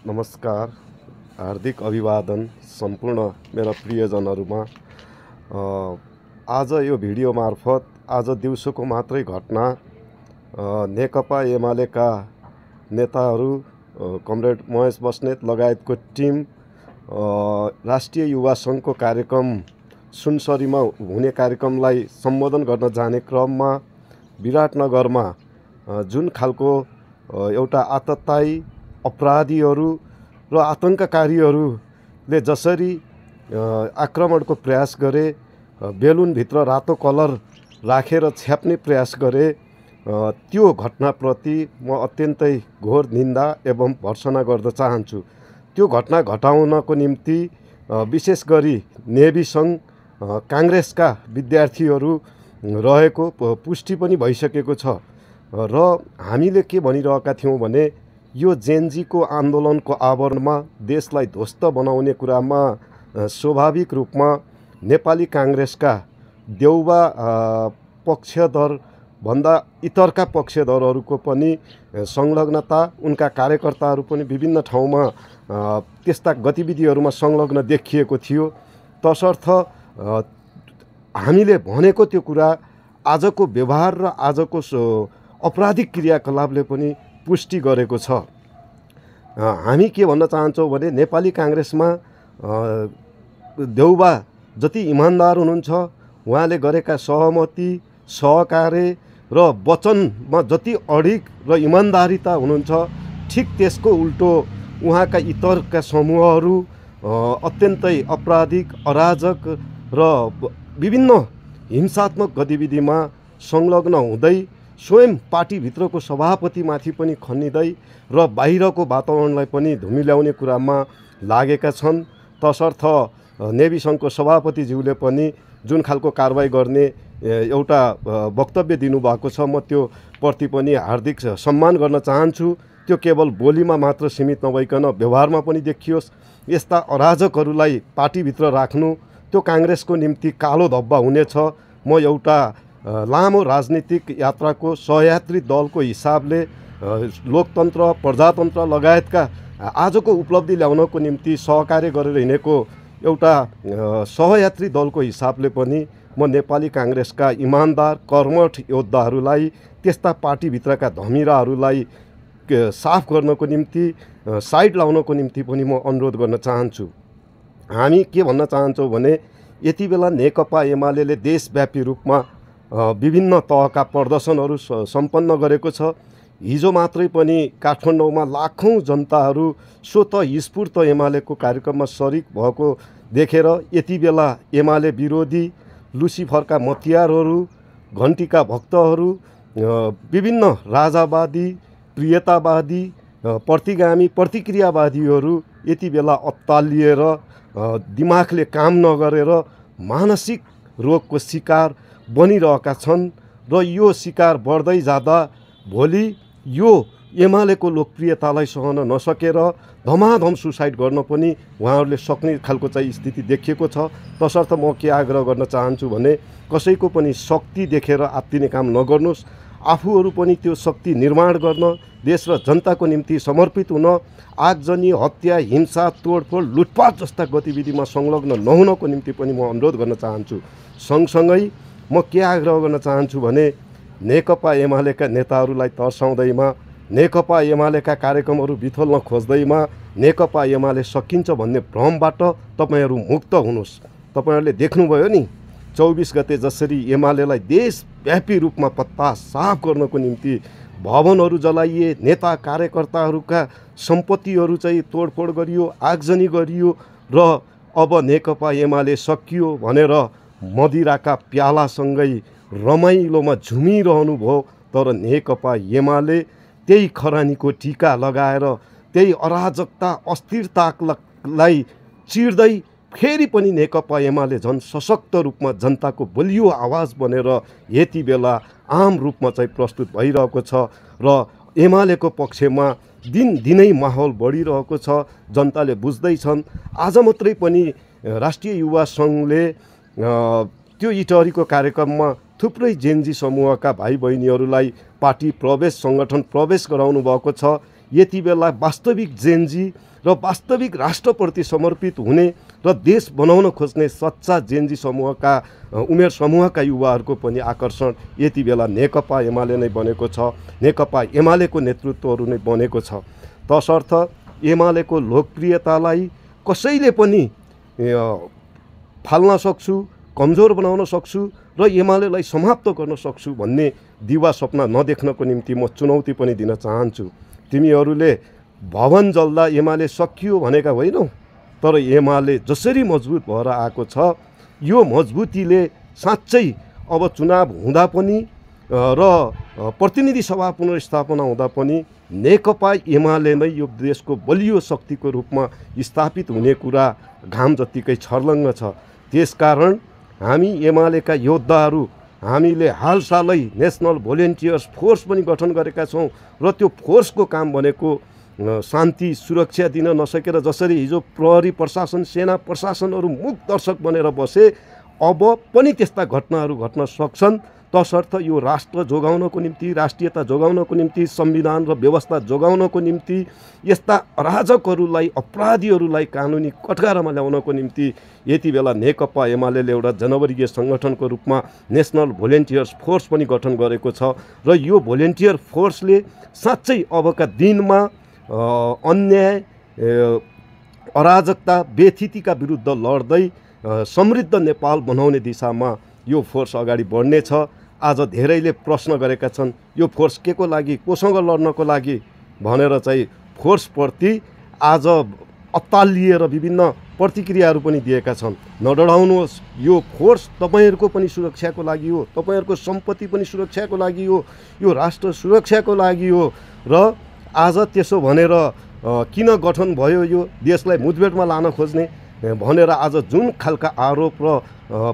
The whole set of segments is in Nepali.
नमस्कार, हार्दिक अभिवादन सम्पूर्ण मेरा प्रियजनहरूमा। आज यो भिडियो मार्फत आज दिउँसोको मात्रै घटना नेकपा एमालेका नेताहरू कमरेड महेश बस्नेत लगायतको टिम राष्ट्रिय युवा सङ्घको कार्यक्रम सुनसरीमा हुने कार्यक्रमलाई सम्बोधन गर्न जाने क्रममा विराटनगरमा जुन खालको एउटा आततायी अपराधीहरू र आतङ्ककारीहरूले जसरी आक्रमणको प्रयास गरे, बेलुनभित्र रातो कलर राखेर छ्याप्ने प्रयास गरे, त्यो घटनाप्रति म अत्यन्तै घोर निन्दा एवं भर्त्सना गर्न चाहन्छु। त्यो घटना घटाउनको निम्ति विशेष गरी नेभी सङ्घ काङ्ग्रेसका विद्यार्थीहरू रहेको पुष्टि पनि भइसकेको छ र हामीले के भनिरहेका थियौँ भने यो जेनजीको आन्दोलनको आवरणमा देशलाई ध्वस्त बनाउने कुरामा स्वाभाविक रूपमा नेपाली काङ्ग्रेसका देउबा पक्षधरभन्दा इतरका पक्षधरहरूको पनि संलग्नता, उनका कार्यकर्ताहरू पनि विभिन्न ठाउँमा त्यस्ता गतिविधिहरूमा संलग्न देखिएको थियो। तसर्थ हामीले भनेको त्यो कुरा आजको व्यवहार र आजको अपराधिक क्रियाकलापले पनि पुष्टि गरेको छ। हामी के भन्न चाहन्छौँ भने नेपाली काङ्ग्रेसमा देउबा जति इमान्दार हुनुहुन्छ, उहाँले गरेका सहमति, सहकार्य र वचनमा जति अडिग र इमान्दारिता हुनुहुन्छ, ठिक त्यसको उल्टो उहाँका इतरका समूहहरू अत्यन्तै अपराधिक, अराजक र विभिन्न हिंसात्मक गतिविधिमा संलग्न हुँदै स्वयं पार्टीभित्रको सभापतिमाथि पनि खनिँदै र बाहिरको वातावरणलाई पनि धुमिल्याउने कुरामा लागेका छन्। तसर्थ नेभी सङ्घको सभापतिज्यूले पनि जुन खालको कारवाही गर्ने एउटा वक्तव्य दिनुभएको छ, म त्यो प्रति पनि हार्दिक सम्मान गर्न चाहन्छु। त्यो केवल बोलीमा मात्र सीमित नभइकन व्यवहारमा पनि देखियोस्। यस्ता अराजकहरूलाई पार्टीभित्र राख्नु त्यो काङ्ग्रेसको निम्ति कालो धब्बा हुनेछ। म एउटा लामो राजनीतिक यात्राको सहयात्री दलको हिसाबले लोकतन्त्र, प्रजातन्त्र लगायतका आजको उपलब्धि ल्याउनको निम्ति सहकार्य गरेर हिँडेको एउटा सहयात्री दलको हिसाबले पनि म नेपाली काङ्ग्रेसका इमान्दार कर्मठ योद्धाहरूलाई, त्यस्ता पार्टीभित्रका धमिराहरूलाई साफ गर्नको निम्ति, साइड लाउनको निम्ति पनि म अनुरोध गर्न चाहन्छु। हामी के भन्न चाहन्छौँ भने यति बेला नेकपा एमालेले देशव्यापी रूपमा विभिन्न तहका प्रदर्शनहरू सम्पन्न गरेको छ। हिजो मात्रै पनि काठमाडौँमा लाखौँ जनताहरू स्वतः स्फूर्त एमालेको कार्यक्रममा सरिक भएको देखेर यति बेला एमाले विरोधी, लुसिफरका मतियारहरू, घन्टीका भक्तहरू, विभिन्न राजावादी, प्रियतावादी, प्रतिगामी, प्रतिक्रियावादीहरू यति बेला अत्तालिएर दिमागले काम नगरेर मानसिक रोगको शिकार बनिरहेका छन् र यो शिकार बढ्दै जाँदा भोलि यो एमालेको लोकप्रियतालाई सहन नसकेर धमाधम सुसाइड गर्न पनि उहाँहरूले सक्ने खालको चाहिँ स्थिति देखिएको छ। तसर्थ म के आग्रह गर्न चाहन्छु भने कसैको पनि शक्ति देखेर आत्तिने काम नगर्नुहोस्। आफूहरू पनि त्यो शक्ति निर्माण गर्न, देश र जनताको निम्ति समर्पित हुन, आगजनी, हत्या, हिंसा, तोडफोड, लुटपाट जस्ता गतिविधिमा संलग्न नहुनको निम्ति पनि म अनुरोध गर्न चाहन्छु। सँगसँगै म के आग्रह गर्न चाहन्छु भने नेकपा एमालेका नेताहरूलाई तर्साउँदैमा, नेकपा एमालेका कार्यक्रमहरू बिथोल्न खोज्दैमा नेकपा एमाले सकिन्छ भन्ने भ्रमबाट तपाईँहरू मुक्त हुनुहोस्। तपाईँहरूले देख्नुभयो नि 24 गते जसरी एमालेलाई देशव्यापी रूपमा पत्ता साफ गर्नको निम्ति भवनहरू जलाइए, नेता कार्यकर्ताहरूका सम्पत्तिहरू चाहिँ तोडफोड गरियो, आगजनी गरियो र अब नेकपा एमाले सकियो भनेर मदिराका प्यालासँगै रमाइलोमा झुमिरहनु भयो। तर नेकपा एमाले त्यही खरानीको टीका लगाएर त्यही अराजकता, अस्थिरतालाई चिर्दै फेरि पनि नेकपा एमाले झन् सशक्त रूपमा जनताको बलियो आवाज बनेर यति बेला आम रूपमा चाहिँ प्रस्तुत भइरहेको छ र एमालेको पक्षमा दिनदिनै माहौल बढिरहेको छ। जनताले बुझ्दैछन्। आज मात्रै पनि राष्ट्रिय युवा सङ्घले त्यो इटहरीको कार्यक्रममा थुप्रै जेनजी समूहका भाइ बहिनीहरूलाई पार्टी प्रवेश, सङ्गठन प्रवेश गराउनु भएको छ। यति बेला वास्तविक जेनजी र वास्तविक राष्ट्रप्रति समर्पित हुने र देश बनाउन खोज्ने सच्चा जेनजी समूहका उमेर समूहका युवाहरूको पनि आकर्षण यति बेला नेकपा एमाले नै बनेको छ, नेकपा एमालेको नेतृत्वहरू नै बनेको छ। तसर्थ एमालेको लोकप्रियतालाई कसैले पनि फाल्न सक्छु, कमजोर बनाउन सक्छु र एमालेलाई समाप्त गर्न सक्छु भन्ने दिवा सपना नदेख्नको निम्ति म चुनौती पनि दिन चाहन्छु। तिमीहरूले भवन जल्दा एमाले सकियो भनेका होइनौ, तर एमाले जसरी मजबुत भएर आएको छ यो मजबुतीले साँच्चै अब चुनाव हुँदा पनि र प्रतिनिधि सभा पुनर्स्थापना हुँदा पनि नेकपा एमाले नै यो देशको बलियो शक्तिको रूपमा स्थापित हुने कुरा घाम जत्तिकै छर्लङ्ग छ। त्यसकारण हामी एमालेका योद्धाहरू हामीले हालसालै नेसनल भोलिन्टियर्स फोर्स पनि गठन गरेका छौँ र त्यो फोर्सको काम भनेको शान्ति सुरक्षा दिन नसकेर जसरी हिजो प्रहरी प्रशासन सेना प्रशासनहरू मुख दर्शक बनेर बसे अब पनि त्यस्ता घटनाहरू घट्न सक्छन्। तसर्थ यो राष्ट्र जोगाउनको निम्ति, राष्ट्रियता जोगाउनको निम्ति, संविधान र व्यवस्था जोगाउनको निम्ति, यस्ता अराजकहरूलाई अपराधीहरूलाई कानुनी कठघरामा ल्याउनको निम्ति यति बेला नेकपा एमालेले एउटा जनवर्गीय सङ्गठनको रूपमा नेसनल भोलिन्टियर्स फोर्स पनि गठन गरेको छ र यो भोलिन्टियर फोर्सले साँच्चै अबका दिनमा अन्याय अराजकता बेथितिका विरुद्ध लड्दै समृद्ध नेपाल बनाउने दिशामा यो फोर्स अगाडि बढ्नेछ। आज धेरैले प्रश्न गरेका छन् यो फोर्स के को लागि, कोसँग लड्नको लागि भनेर चाहिँ फोर्सप्रति आज अत्तालिएर विभिन्न प्रतिक्रियाहरू पनि दिएका छन्। नडराउनुहोस्, यो फोर्स तपाईँहरूको पनि सुरक्षाको लागि हो, तपाईँहरूको सम्पत्ति पनि सुरक्षाको लागि हो, यो राष्ट्र सुरक्षाको लागि हो र आज त्यसो भनेर किन गठन भयो यो देशलाई मुठभेडमा लान खोज्ने भनेर आज जुन खालका आरोप र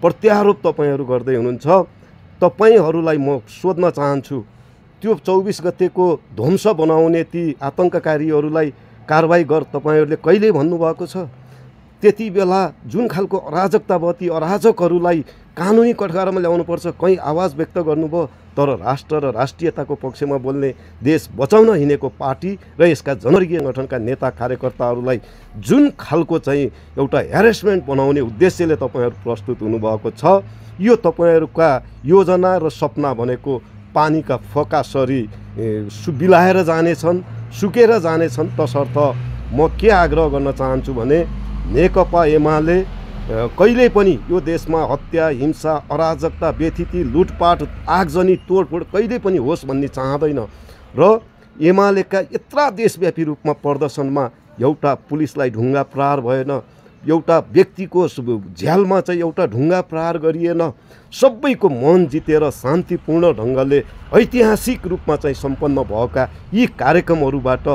प्रत्यारोप तपाईँहरू गर्दै हुनुहुन्छ तपाईँहरूलाई म सोध्न चाहन्छु, त्यो 24 गतेको ध्वंस बनाउने ती आतङ्ककारीहरूलाई कारबाही गर तपाईँहरूले कहिले भन्नुभएको छ? त्यति बेला जुन खालको अराजकता भयो ती अराजकहरूलाई कानुनी कठघरामा ल्याउनुपर्छ कहीँ आवाज व्यक्त गर्नुभयो, तर राष्ट्र र राष्ट्रियताको पक्षमा बोल्ने देश बचाउन हिँडेको पार्टी र यसका जनवर्गीय सङ्गठनका नेता कार्यकर्ताहरूलाई जुन खालको चाहिँ एउटा ह्यारेसमेन्ट बनाउने उद्देश्यले तपाईँहरू प्रस्तुत हुनुभएको छ यो तपाईँहरूका योजना र सपना भनेको पानीका फोकासरी बिलाएर जानेछन्, सुकेर जानेछन्। तसर्थ म के आग्रह गर्न चाहन्छु भने नेकपा एमाले कहिल्यै पनि यो देशमा हत्या हिंसा अराजकता बेथिति लुटपाट आगजनी तोडफोड कहिल्यै पनि होस् भन्ने चाहँदैन र एमालेका यत्रा देशव्यापी रूपमा प्रदर्शनमा एउटा पुलिसलाई ढुङ्गा प्रहार भएन, एउटा व्यक्तिको झ्यालमा चाहिँ एउटा ढुङ्गा प्रहार गरिएन, सबैको मन जितेर शान्तिपूर्ण ढङ्गले ऐतिहासिक रूपमा चाहिँ सम्पन्न भएका यी कार्यक्रमहरूबाट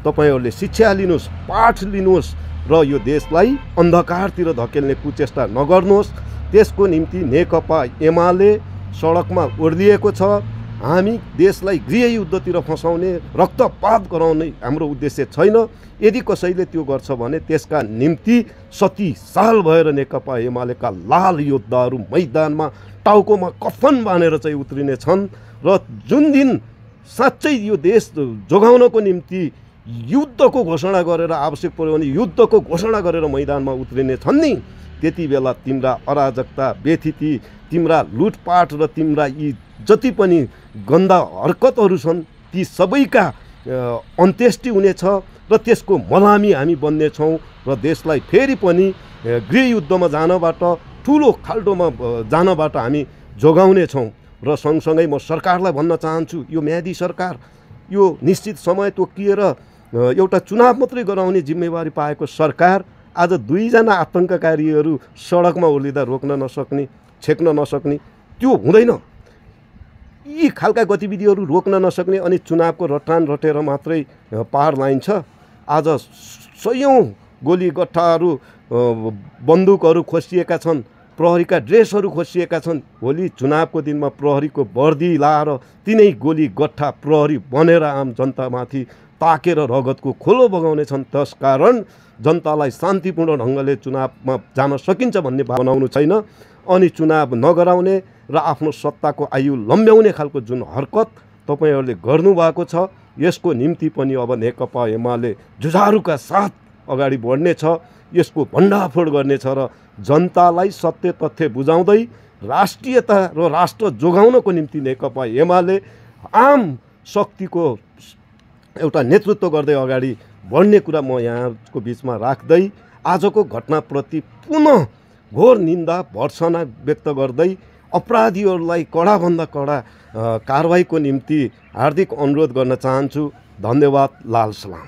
तपाईँहरूले शिक्षा लिनुहोस्, पाठ लिनुहोस् र यो देशलाई अन्धकारतिर धकेल्ने कुचेष्टा नगर्नुहोस्। त्यसको निम्ति नेकपा एमाले सडकमा ओर्लिएको छ। हामी देशलाई गृहयुद्धतिर फसाउने रक्तपात गराउने हाम्रो उद्देश्य छैन। यदि कसैले त्यो गर्छ भने त्यसका निम्ति सती साल भएर नेकपा एमालेका लाल योद्धाहरू मैदानमा टाउकोमा कफन बाँधेर चाहिँ उत्रिने छन् र जुन दिन साँच्चै यो देश जोगाउनको निम्ति युद्धको घोषणा गरेर आवश्यक पर्यो भने युद्धको घोषणा गरेर मैदानमा उत्रिने छन् नि, त्यति बेला तिम्रा अराजकता बेथिति, तिम्रा लुटपाट र तिम्रा यी जति पनि गन्दा हरकतहरू छन् ती सबैका अन्त्येष्टि हुनेछ र त्यसको मलामी हामी बन्नेछौँ र देशलाई फेरि पनि गृहयुद्धमा जानबाट ठुलो खाल्डोमा जानबाट हामी जोगाउनेछौँ। र सँगसँगै म सरकारलाई भन्न चाहन्छु, यो म्यादी सरकार, यो निश्चित समय तोकिएर एउटा चुनाव मात्रै गराउने जिम्मेवारी पाएको सरकार आज दुईजना आतङ्ककारीहरू सडकमा ओर्लिँदा रोक्न नसक्ने, छेक्न नसक्ने, त्यो हुँदैन। यी खालका गतिविधिहरू रोक्न नसक्ने अनि चुनावको रटान रटेर मात्रै पार लाइन्छ। आज सयौँ गोली गट्टाहरू बन्दुकहरू खोसिएका छन्, प्रहरीका ड्रेसहरू खोसिएका छन्। भोलि चुनावको दिनमा प्रहरीको वर्दी लाएर तिनै गोली गट्टा प्रहरी बनेर आम जनतामाथि ताकेर रगतको खोलो बगाउने छन्। त्यसकारण जनतालाई शान्तिपूर्ण ढङ्गले चुनावमा जान सकिन्छ भन्ने बनाउनु छैन अनि चुनाव नगराउने र आफ्नो सत्ताको आयु लम्ब्याउने खालको जुन हरकत तपाईँहरूले गर्नुभएको छ। यसको निम्ति पनि अब नेकपा एमाले जुझारुका साथ अगाडि बढ्नेछ, यसको भण्डाफोड गर्नेछ र जनतालाई सत्य तथ्य बुझाउँदै राष्ट्रियता र राष्ट्र जोगाउनको निम्ति नेकपा एमाले आम शक्तिको एउटा नेतृत्व गर्दै अगाडि बढ्ने कुरा म यहाँको बिचमा राख्दै आजको घटनाप्रति पुनः घोर निन्दा भर्त्सना व्यक्त गर्दै अपराधीहरूलाई कडाभन्दा कडा कारवाहीको निम्ति हार्दिक अनुरोध गर्न चाहन्छु। धन्यवाद। लाल सलाम।